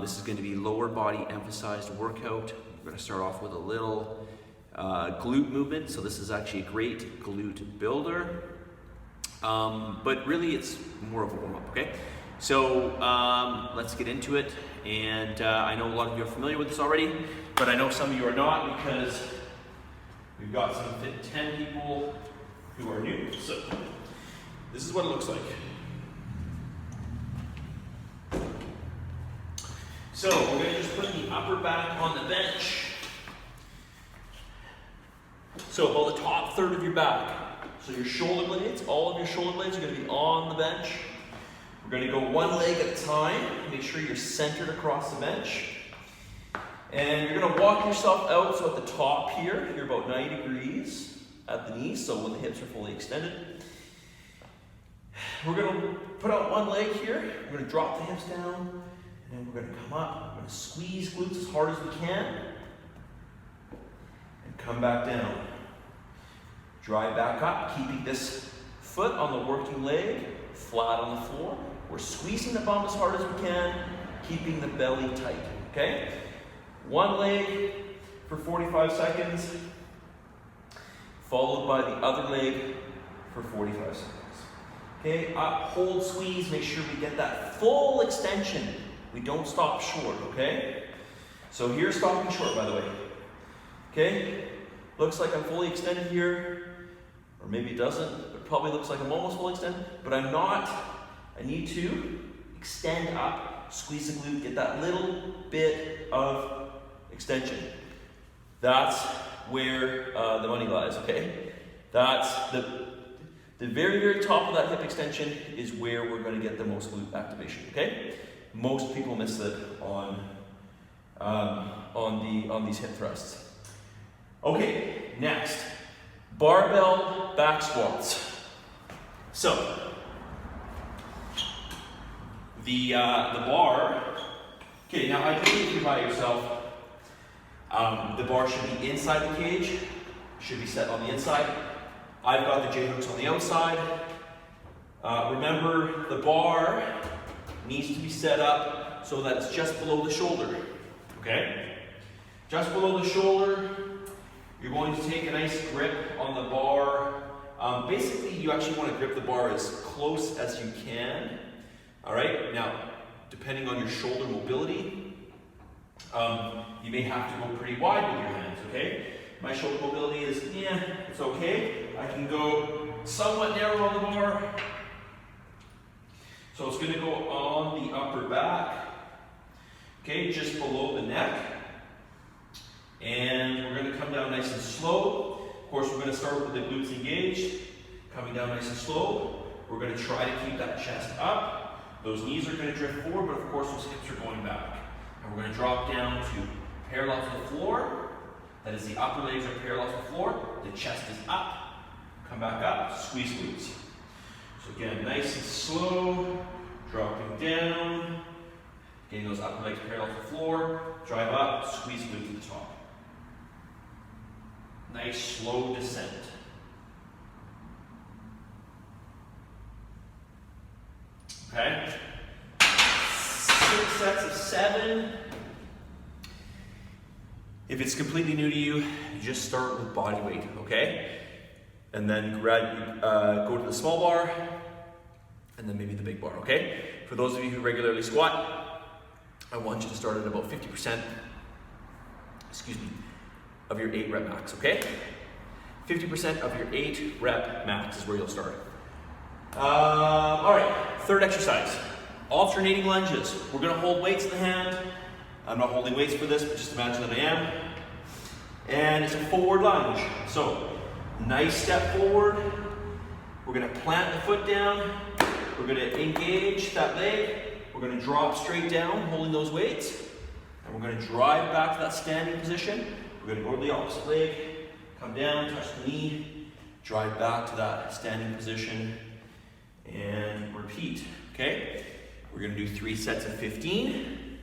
This is going to be lower body emphasized workout. We're going to start off with a little glute movement. So this is actually a great glute builder. But really it's more of a warm-up, okay? So let's get into it. And I know a lot of you are familiar with this already, but I know some of you are not because we've got some Fit 10 people who are new. So this is what it looks like. So we're going to just put the upper back on the bench. So about the top third of your back. So your shoulder blades, all of your shoulder blades are going to be on the bench. We're going to go one leg at a time. Make sure you're centered across the bench. And you're going to walk yourself out. So at the top here, you're about 90 degrees at the knees. So when the hips are fully extended. We're going to put out one leg here. We're going to drop the hips down. And then we're going to come up. We're going to squeeze glutes as hard as we can. And come back down. Drive back up, keeping this foot on the working leg, flat on the floor. We're squeezing the bum as hard as we can, keeping the belly tight, okay? One leg for 45 seconds, followed by the other leg for 45 seconds. Okay, up, hold, squeeze, make sure we get that full extension. We don't stop short, okay? So here's stopping short, by the way. Okay, looks like I'm fully extended here. Or maybe it doesn't. It probably looks like I'm almost fully extended, but I'm not. I need to extend up, squeeze the glute, get that little bit of extension. That's where the money lies, okay? That's the very, very top of that hip extension is where we're going to get the most glute activation, okay? Most people miss it on these hip thrusts. Okay, next. Barbell back squats. So, the bar, okay, now ideally if you're by yourself, the bar should be inside the cage, should be set on the inside. I've got the J-hooks on the outside. Remember, the bar needs to be set up so that it's just below the shoulder, okay? Just below the shoulder. You're going to take a nice grip on the bar. Basically, you actually want to grip the bar as close as you can. All right, now, depending on your shoulder mobility, you may have to go pretty wide with your hands, okay? My shoulder mobility is, it's okay. I can go somewhat narrow on the bar. So it's going to go on the upper back, okay, just below the neck. And we're going to come down nice and slow. Of course, we're going to start with the glutes engaged. Coming down nice and slow. We're going to try to keep that chest up. Those knees are going to drift forward, but of course those hips are going back. And we're going to drop down to parallel to the floor. That is, the upper legs are parallel to the floor. The chest is up. Come back up. Squeeze glutes. So again, nice and slow. Dropping down. Getting those upper legs parallel to the floor. Drive up. Squeeze glutes to the top. Nice slow descent. Okay. 6 sets of 7. If it's completely new to you, just start with body weight, okay? And then go to the small bar, and then maybe the big bar, okay? For those of you who regularly squat, I want you to start at about 50%, of your 8 rep max, okay? 50% of your 8 rep max is where you'll start. All right, third exercise, alternating lunges. We're gonna hold weights in the hand. I'm not holding weights for this, but just imagine that I am. And it's a forward lunge. So, nice step forward. We're gonna plant the foot down. We're gonna engage that leg. We're gonna drop straight down, holding those weights. And we're gonna drive back to that standing position. We're going to go to the opposite leg, come down, touch the knee, drive back to that standing position, and repeat, okay? We're going to do 3 sets of 15.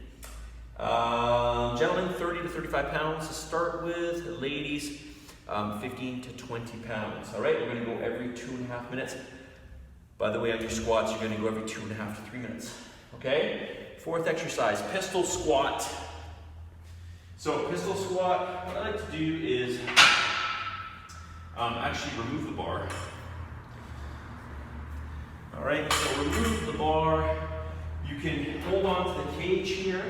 Gentlemen, 30 to 35 pounds to start with. Ladies, 15 to 20 pounds. All right, we're going to go every 2.5 minutes. By the way, on your squats, you're going to go every 2.5 to 3 minutes, okay? fourth exercise, pistol squat. So pistol squat, what I like to do is actually remove the bar. All right, so remove the bar. You can hold on to the cage here,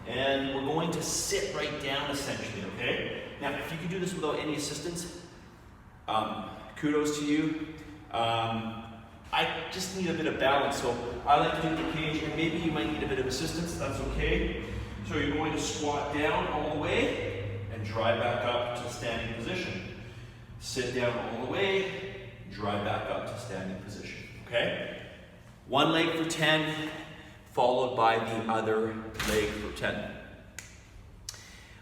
and we're going to sit right down essentially, okay? Now, if you can do this without any assistance, kudos to you. I just need a bit of balance, so I like to do the cage, and maybe you might need a bit of assistance, that's okay. So you're going to squat down all the way and drive back up to standing position. Sit down all the way, drive back up to standing position, okay? One leg for 10, followed by the other leg for 10.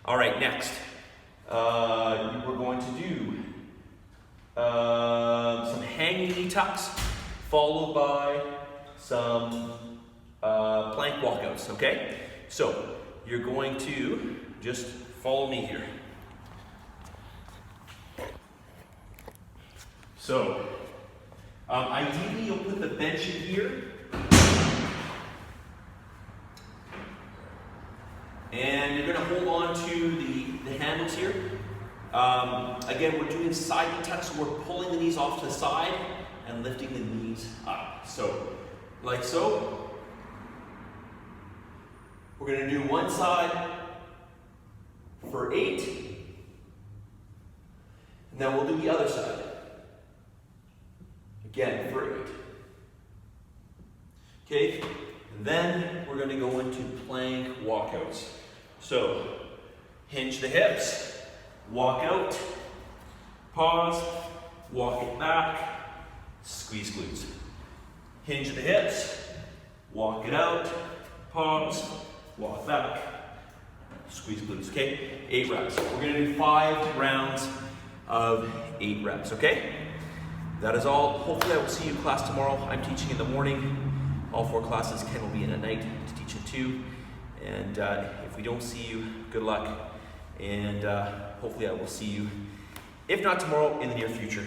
All right, next, we're going to do some hanging knee tucks, followed by some plank walkouts, okay? So you're going to just follow me here. So ideally you'll put the bench in here, and you're going to hold on to the handles here. Again, we're doing side knee tucks, so we're pulling the knees off to the side and lifting the knees up. So, like so. We're going to do one side for 8, and then we'll do the other side. Again, for 8. Okay, and then we're going to go into plank walkouts. So, hinge the hips, walk out, pause, walk it back, squeeze glutes. Hinge the hips, walk it out, pause, walk back, squeeze glutes, okay? 8 reps. We're gonna do 5 rounds of 8 reps, okay? That is all. Hopefully I will see you in class tomorrow. I'm teaching in the morning. All 4 classes. Ken will be in at night to teach at 2. And if we don't see you, good luck. And hopefully I will see you, if not tomorrow, in the near future.